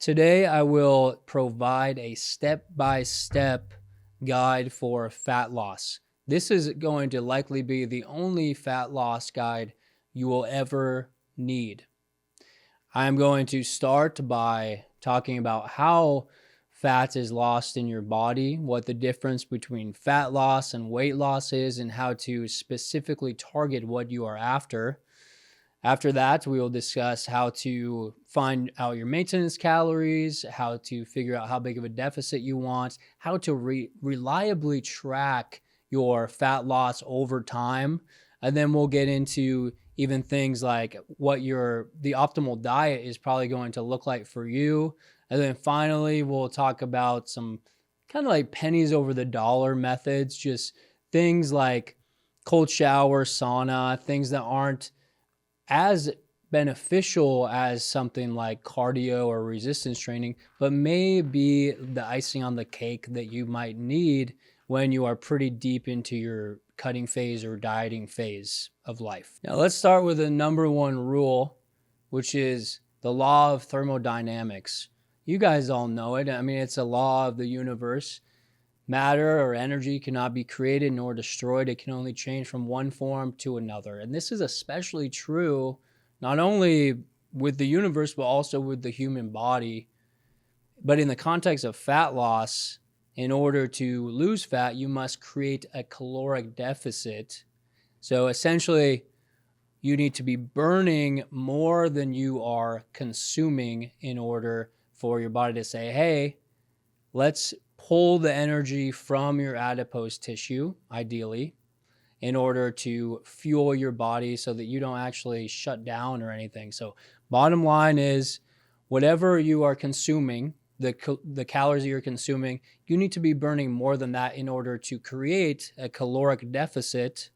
Today, I will provide a step-by-step guide for fat loss. This is going to likely be the only fat loss guide you will ever need. I'm going to start by talking about how fat is lost in your body, what the difference between fat loss and weight loss is, and how to specifically target what you are after. After that, we will discuss how to find out your maintenance calories, how to figure out how big of a deficit you want, how to reliably track your fat loss over time. And then we'll get into even things like what the optimal diet is probably going to look like for you. And then finally, we'll talk about some kind of like pennies over the dollar methods, just things like cold shower, sauna, things that aren't as beneficial as something like cardio or resistance training, but may be the icing on the cake that you might need when you are pretty deep into your cutting phase or dieting phase of life. Now, let's start with the number one rule, which is the law of thermodynamics. You guys all know it. I mean, it's a law of the universe. Matter or energy cannot be created nor destroyed. It can only change from one form to another. And this is especially true not only with the universe, but also with the human body. But in the context of fat loss, in order to lose fat, you must create a caloric deficit. So essentially, you need to be burning more than you are consuming in order for your body to say, hey, let's pull the energy from your adipose tissue, ideally, in order to fuel your body so that you don't actually shut down or anything. So bottom line is, whatever you are consuming, the calories you're consuming, you need to be burning more than that in order to create a caloric deficit,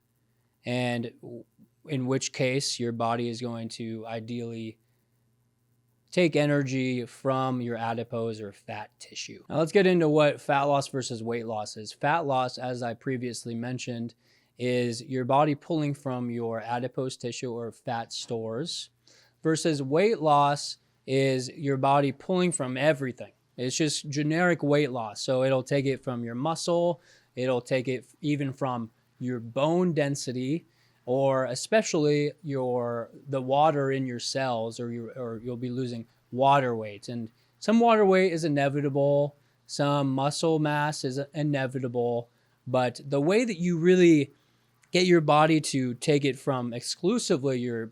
and in which case your body is going to ideally take energy from your adipose or fat tissue. Now let's get into what fat loss versus weight loss is. Fat loss, as I previously mentioned, is your body pulling from your adipose tissue or fat stores, versus weight loss is your body pulling from everything. It's just generic weight loss. So it'll take it from your muscle, it'll take it even from your bone density, or especially the water in your cells, or you'll be losing water weight. And some water weight is inevitable, some muscle mass is inevitable, but the way that you really get your body to take it from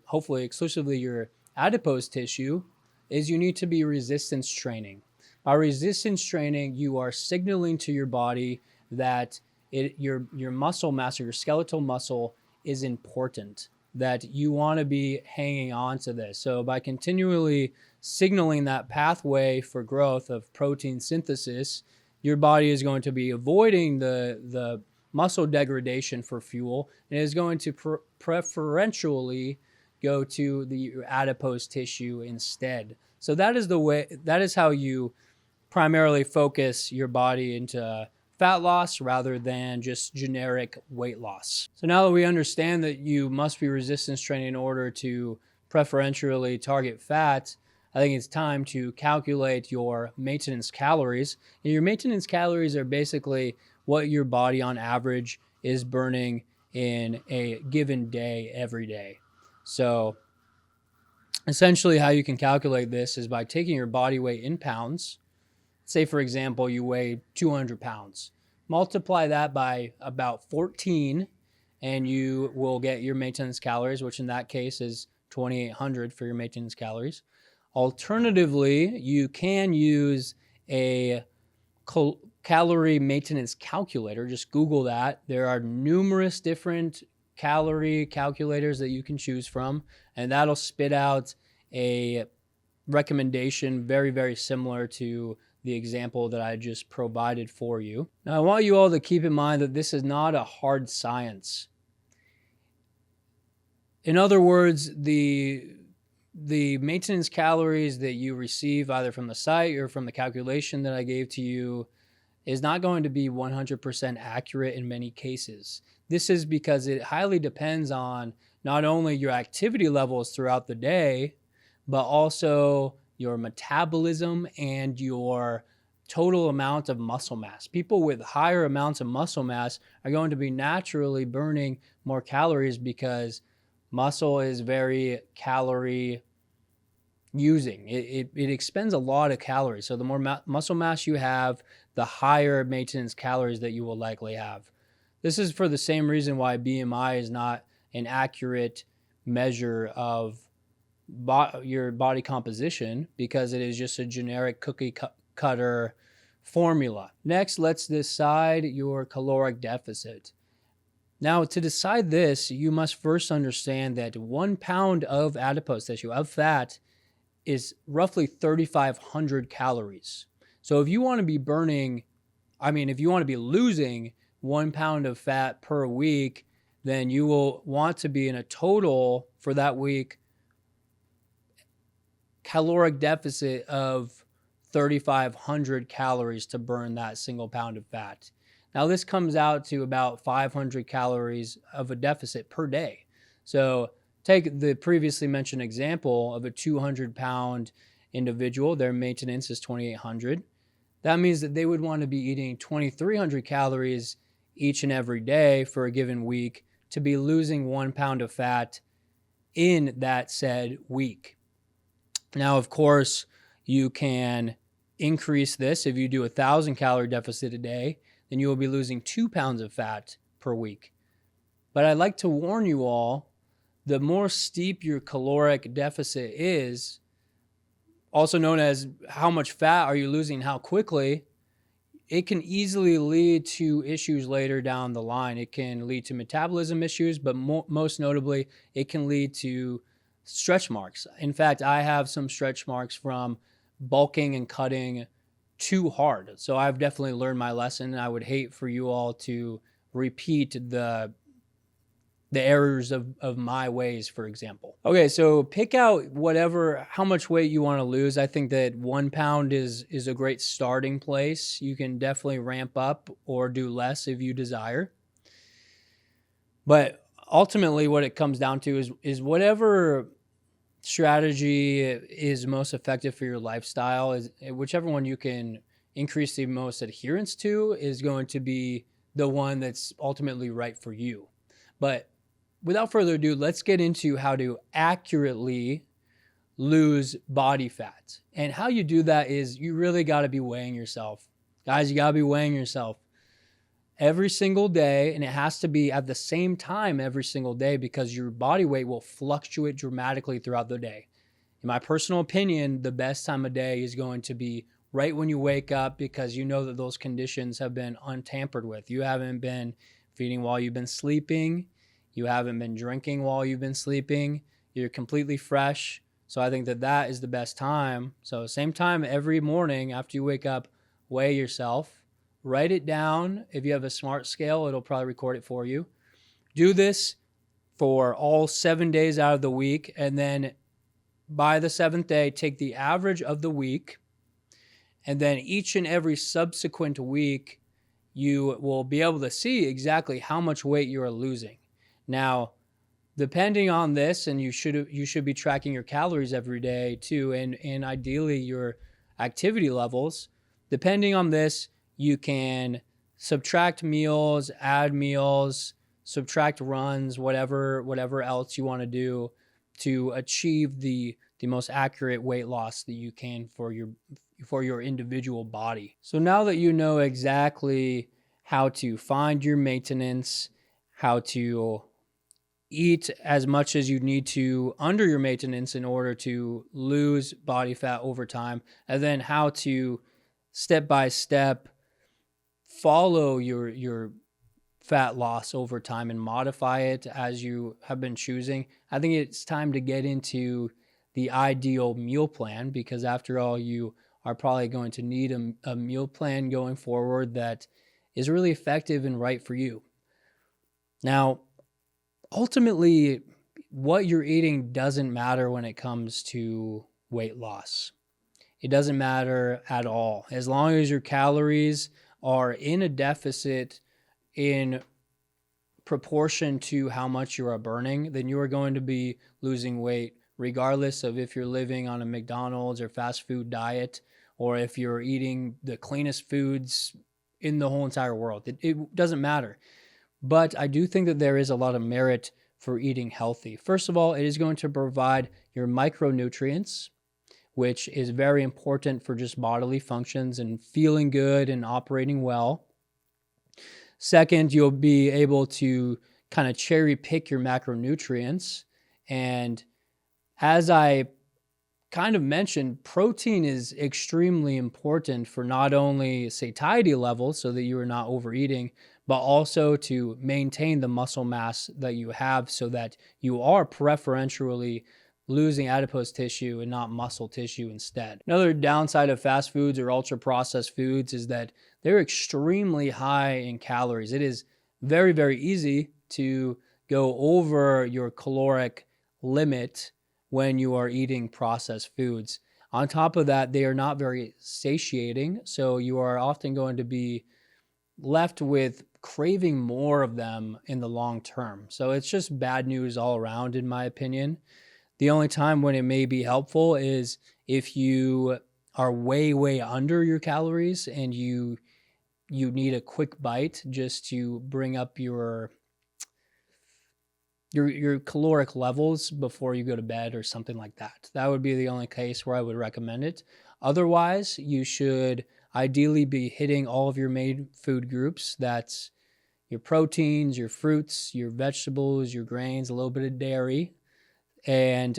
hopefully exclusively your adipose tissue is you need to be resistance training. By resistance training, you are signaling to your body that your muscle mass or your skeletal muscle is important, that you want to be hanging on to this. So by continually signaling that pathway for growth of protein synthesis, your body is going to be avoiding the muscle degradation for fuel, and is going to preferentially go to the adipose tissue instead. So that is how you primarily focus your body into fat loss rather than just generic weight loss. So now that we understand that you must be resistance training in order to preferentially target fat, I think it's time to calculate your maintenance calories. And your maintenance calories are basically what your body on average is burning in a given day every day. So essentially how you can calculate this is by taking your body weight in pounds. Say, for example, you weigh 200 pounds. Multiply that by about 14, and you will get your maintenance calories, which in that case is 2,800 for your maintenance calories. Alternatively, you can use a calorie maintenance calculator. Just Google that. There are numerous different calorie calculators that you can choose from, and that'll spit out a recommendation very, very similar to the example that I just provided for you. Now, I want you all to keep in mind that this is not a hard science. In other words, the maintenance calories that you receive either from the site or from the calculation that I gave to you is not going to be 100% accurate in many cases. This is because it highly depends on not only your activity levels throughout the day, but also your metabolism and your total amount of muscle mass. People with higher amounts of muscle mass are going to be naturally burning more calories because muscle is very calorie using. It expends a lot of calories. So the more muscle mass you have, the higher maintenance calories that you will likely have. This is for the same reason why BMI is not an accurate measure of your body composition, because it is just a generic cookie cutter formula. Next, let's decide your caloric deficit. Now, to decide this, you must first understand that 1 pound of adipose tissue, of fat, is roughly 3,500 calories. So if you want to be losing 1 pound of fat per week, then you will want to be in a total for that week caloric deficit of 3,500 calories to burn that single pound of fat. Now, this comes out to about 500 calories of a deficit per day. So take the previously mentioned example of a 200-pound individual. Their maintenance is 2,800. That means that they would want to be eating 2,300 calories each and every day for a given week to be losing 1 pound of fat in that said week. Now, of course, you can increase this. If you do 1,000 calorie deficit a day, then you will be losing 2 pounds of fat per week. But I'd like to warn you all, the more steep your caloric deficit is, also known as how much fat are you losing, how quickly, it can easily lead to issues later down the line. It can lead to metabolism issues, but most notably, it can lead to stretch marks. In fact, I have some stretch marks from bulking and cutting too hard. So I've definitely learned my lesson. I would hate for you all to repeat the errors of my ways, for example. Okay, so pick out how much weight you want to lose. I think that 1 pound is a great starting place. You can definitely ramp up or do less if you desire. But ultimately what it comes down to is whatever strategy is most effective for your lifestyle, is whichever one you can increase the most adherence to is going to be the one that's ultimately right for you. But without further ado, let's get into how to accurately lose body fat. And how you do that is you really got to be weighing yourself. Guys, you got to be weighing yourself every single day, and it has to be at the same time every single day because your body weight will fluctuate dramatically throughout the day. In my personal opinion, the best time of day is going to be right when you wake up, because you know that those conditions have been untampered with. You haven't been feeding while you've been sleeping. You haven't been drinking while you've been sleeping. You're completely fresh. So I think that is the best time. So same time every morning after you wake up, weigh yourself. Write it down. If you have a smart scale, it'll probably record it for you. Do this for all 7 days out of the week. And then by the 7th day, take the average of the week. And then each and every subsequent week, you will be able to see exactly how much weight you are losing. Now, depending on this, and you should be tracking your calories every day too, and ideally your activity levels. Depending on this, you can subtract meals, add meals, subtract runs, whatever else you want to do to achieve the most accurate weight loss that you can for your individual body. So now that you know exactly how to find your maintenance, how to eat as much as you need to under your maintenance in order to lose body fat over time, and then how to step by step follow your fat loss over time and modify it as you have been choosing. I think it's time to get into the ideal meal plan, because after all, you are probably going to need a meal plan going forward that is really effective and right for you. Now, ultimately, what you're eating doesn't matter when it comes to weight loss. It doesn't matter at all. As long as your calories are in a deficit in proportion to how much you are burning, then you are going to be losing weight regardless of if you're living on a McDonald's or fast food diet, or if you're eating the cleanest foods in the whole entire world. It doesn't matter. But I do think that there is a lot of merit for eating healthy. First of all, it is going to provide your micronutrients, which is very important for just bodily functions and feeling good and operating well. Second, you'll be able to kind of cherry pick your macronutrients. And as I kind of mentioned, protein is extremely important for not only satiety levels so that you are not overeating, but also to maintain the muscle mass that you have so that you are preferentially losing adipose tissue and not muscle tissue instead. Another downside of fast foods or ultra processed foods is that they're extremely high in calories. It is very, very easy to go over your caloric limit when you are eating processed foods. On top of that, they are not very satiating, so you are often going to be left with craving more of them in the long term. So it's just bad news all around, in my opinion. The only time when it may be helpful is if you are way, way under your calories and you need a quick bite just to bring up your caloric levels before you go to bed or something like that. That would be the only case where I would recommend it. Otherwise, you should ideally be hitting all of your main food groups. That's your proteins, your fruits, your vegetables, your grains, a little bit of dairy. And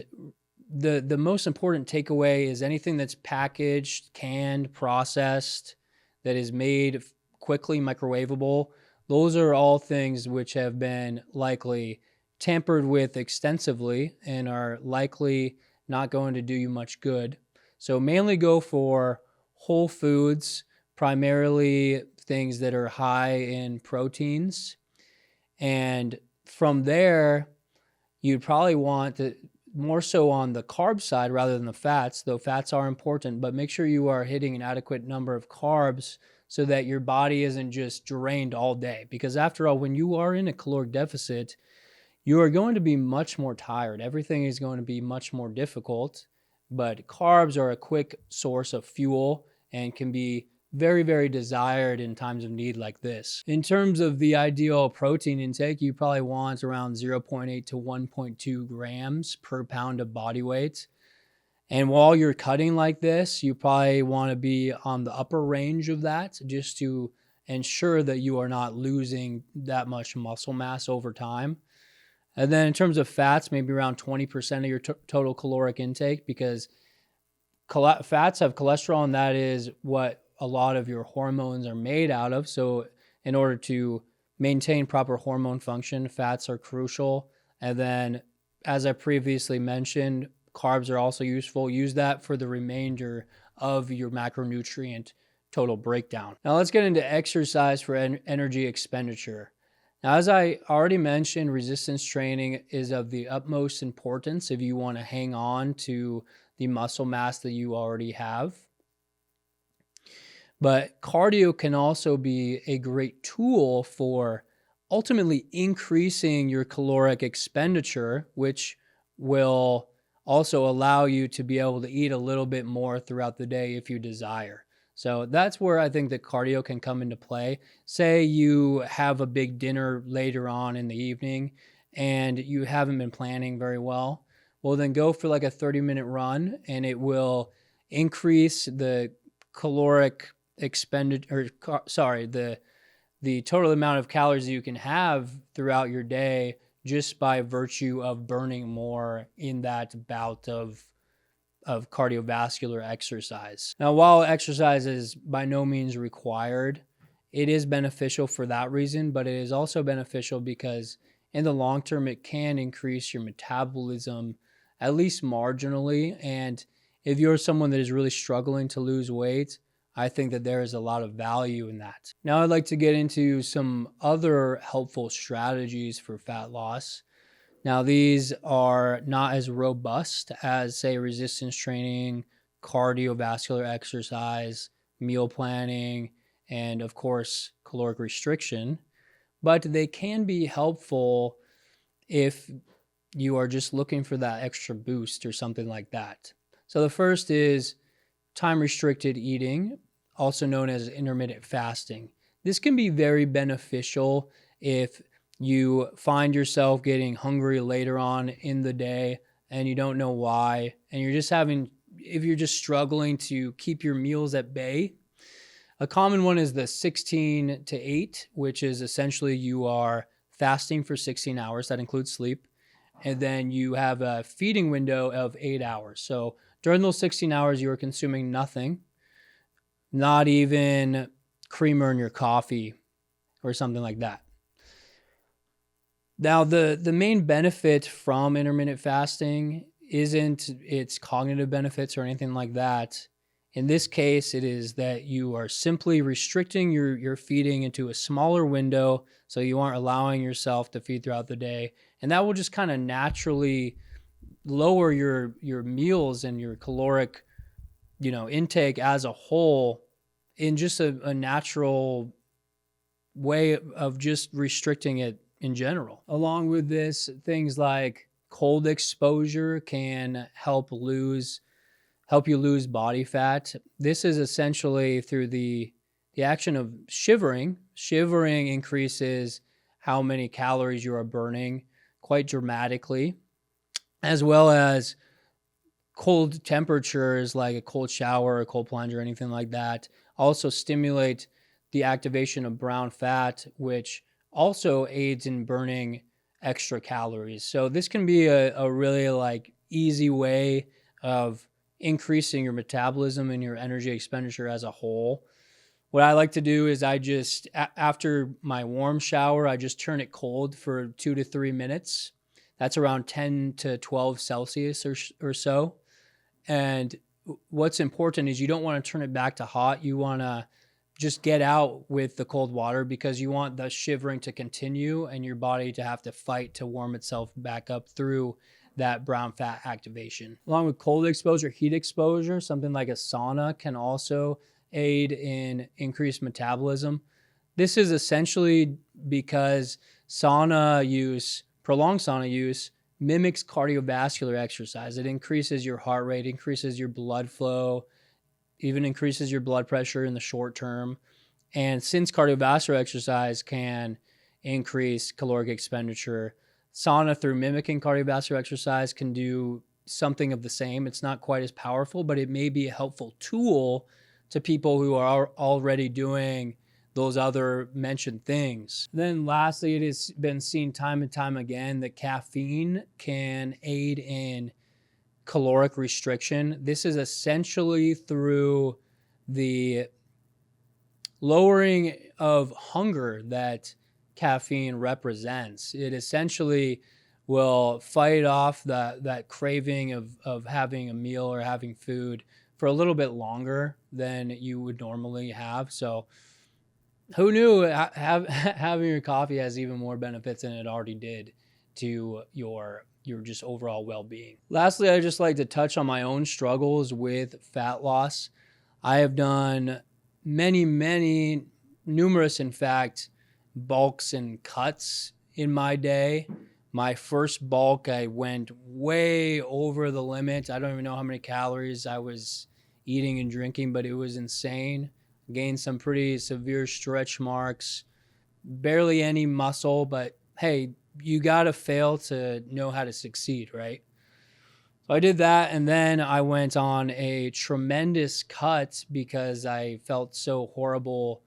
the most important takeaway is anything that's packaged, canned, processed, that is made quickly, microwavable. Those are all things which have been likely tampered with extensively and are likely not going to do you much good. So mainly go for whole foods, primarily things that are high in proteins. And from there, you'd probably want to more so on the carb side rather than the fats, though fats are important, but make sure you are hitting an adequate number of carbs so that your body isn't just drained all day. Because after all, when you are in a caloric deficit, you are going to be much more tired. Everything is going to be much more difficult, but carbs are a quick source of fuel and can be very, very desired in times of need like this. In terms of the ideal protein intake, you probably want around 0.8 to 1.2 grams per pound of body weight. And while you're cutting like this, you probably want to be on the upper range of that just to ensure that you are not losing that much muscle mass over time. And then in terms of fats, maybe around 20% of your total caloric intake, because fats have cholesterol, and that is what a lot of your hormones are made out of. So in order to maintain proper hormone function, fats are crucial. And then, as I previously mentioned, carbs are also useful. Use that for the remainder of your macronutrient total breakdown. Now let's get into exercise for energy expenditure. Now, as I already mentioned, resistance training is of the utmost importance if you want to hang on to the muscle mass that you already have. But cardio can also be a great tool for ultimately increasing your caloric expenditure, which will also allow you to be able to eat a little bit more throughout the day if you desire. So that's where I think that cardio can come into play. Say you have a big dinner later on in the evening and you haven't been planning very well. Well, then go for like a 30-minute run and it will increase the caloric expenditure, the total amount of calories that you can have throughout your day just by virtue of burning more in that bout of cardiovascular exercise. Now, while exercise is by no means required, it is beneficial for that reason, but it is also beneficial because in the long term, it can increase your metabolism at least marginally. And if you're someone that is really struggling to lose weight, I think that there is a lot of value in that. Now, I'd like to get into some other helpful strategies for fat loss. Now, these are not as robust as, say, resistance training, cardiovascular exercise, meal planning, and of course, caloric restriction, but they can be helpful if you are just looking for that extra boost or something like that. So the first is time restricted eating, also known as intermittent fasting. This can be very beneficial if you find yourself getting hungry later on in the day and you don't know why, and if you're just struggling to keep your meals at bay. A common one is the 16 to 8, which is essentially you are fasting for 16 hours. That includes sleep. And then you have a feeding window of 8 hours. So during those 16 hours, you are consuming nothing, not even creamer in your coffee or something like that. Now, the main benefit from intermittent fasting isn't its cognitive benefits or anything like that. In this case, it is that you are simply restricting your feeding into a smaller window, so you aren't allowing yourself to feed throughout the day. And that will just kind of naturally lower your meals and your caloric, intake as a whole in just a natural way of just restricting it in general. Along with this, things like cold exposure can help you lose body fat. This is essentially through the action of shivering. Shivering increases how many calories you are burning quite dramatically, as well as cold temperatures like a cold shower, a cold plunge, or anything like that also stimulate the activation of brown fat, which also aids in burning extra calories. So this can be a really easy way of increasing your metabolism and your energy expenditure as a whole. What I like to do is after my warm shower, I just turn it cold for 2 to 3 minutes. That's around 10 to 12 Celsius or so. And what's important is you don't want to turn it back to hot. You want to just get out with the cold water because you want the shivering to continue and your body to have to fight to warm itself back up through that brown fat activation. Along with cold exposure, heat exposure, something like a sauna can also aid in increased metabolism. This is essentially because prolonged sauna use, mimics cardiovascular exercise. It increases your heart rate, increases your blood flow, even increases your blood pressure in the short term. And since cardiovascular exercise can increase caloric expenditure, sauna, through mimicking cardiovascular exercise, can do something of the same. It's not quite as powerful, but it may be a helpful tool to people who are already doing those other mentioned things. Then lastly, it has been seen time and time again that caffeine can aid in caloric restriction. This is essentially through the lowering of hunger that caffeine represents. It essentially will fight off that craving of having a meal or having food for a little bit longer than you would normally have. So who knew having your coffee has even more benefits than it already did to your just overall well-being. Lastly, I just like to touch on my own struggles with fat loss. I have done many, numerous, in fact, bulks and cuts in my day. My first bulk, I went way over the limit. I don't even know how many calories I was eating and drinking, but it was insane. Gained some pretty severe stretch marks, barely any muscle, but hey, you got to fail to know how to succeed, right? So I did that, and then I went on a tremendous cut because I felt so horrible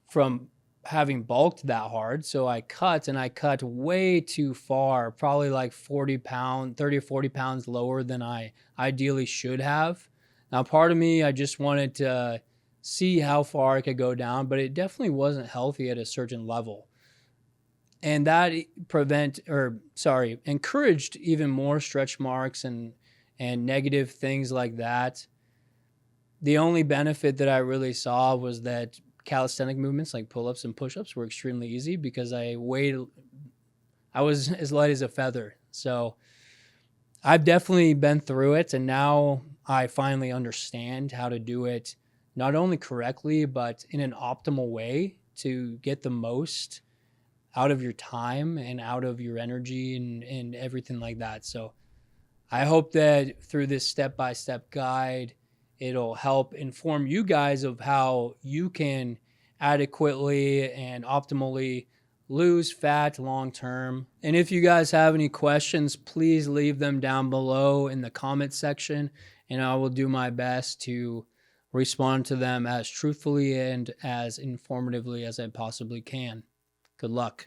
from having bulked that hard. So I cut way too far, probably like 30 or 40 pounds lower than I ideally should have. Now, part of me, I just wanted to see how far I could go down, but it definitely wasn't healthy at a certain level. And that encouraged even more stretch marks and negative things like that. The only benefit that I really saw was that calisthenic movements like pull-ups and push-ups were extremely easy because I was as light as a feather. So I've definitely been through it, and now I finally understand how to do it not only correctly, but in an optimal way to get the most out of your time and out of your energy and everything like that. So I hope that through this step-by-step guide, it'll help inform you guys of how you can adequately and optimally lose fat long term. And if you guys have any questions, please leave them down below in the comment section, and I will do my best to respond to them as truthfully and as informatively as I possibly can. Good luck.